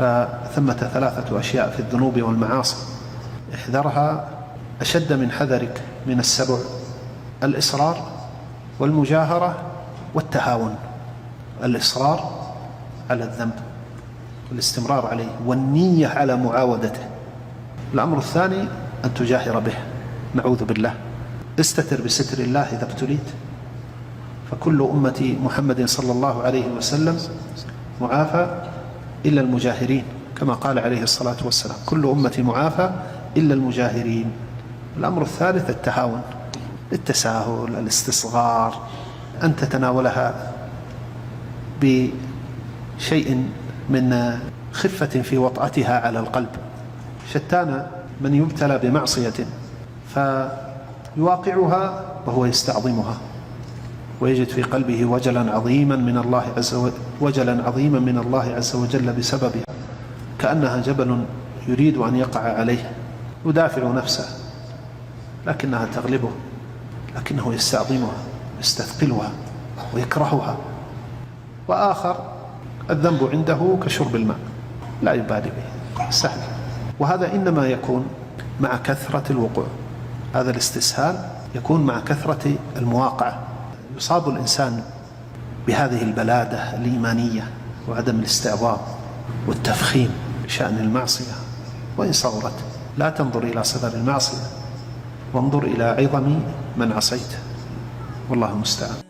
فثمة 3 أشياء في الذنوب والمعاصي احذرها أشد من حذرك من السبع: الإصرار والمجاهرة والتهاون. الإصرار على الذنب والاستمرار عليه والنية على معاودته. الأمر الثاني أن تجاهر به، نعوذ بالله. استتر بستر الله إذا ابتليت، فكل أمة محمد صلى الله عليه وسلم معافى إلا المجاهرين، كما قال عليه الصلاة والسلام: كل أمة معافى إلا المجاهرين. الأمر الثالث التهاون، التساهل، الاستصغار، أن تتناولها بشيء من خفة في وطأتها على القلب. شتان من يبتلى بمعصية فيواقعها وهو يستعظمها ويجد في قلبه وجلا عظيما من الله عز وجل بسببها، كأنها جبل يريد أن يقع عليه، يدافع نفسه لكنها تغلبه، لكنه يستعظمها يستثقلها ويكرهها. وآخر الذنب عنده كشرب الماء، لا يبالي به، سهل. وهذا إنما يكون مع كثرة الوقوع، هذا الاستسهال يكون مع كثرة المواقعة. يصاب الإنسان بهذه البلادة الإيمانية وعدم الاستعظام والتفخيم بشأن المعصية، وإن صغرت. لا تنظر إلى صغر المعصية، وانظر إلى عظم من عصيت، والله المستعان.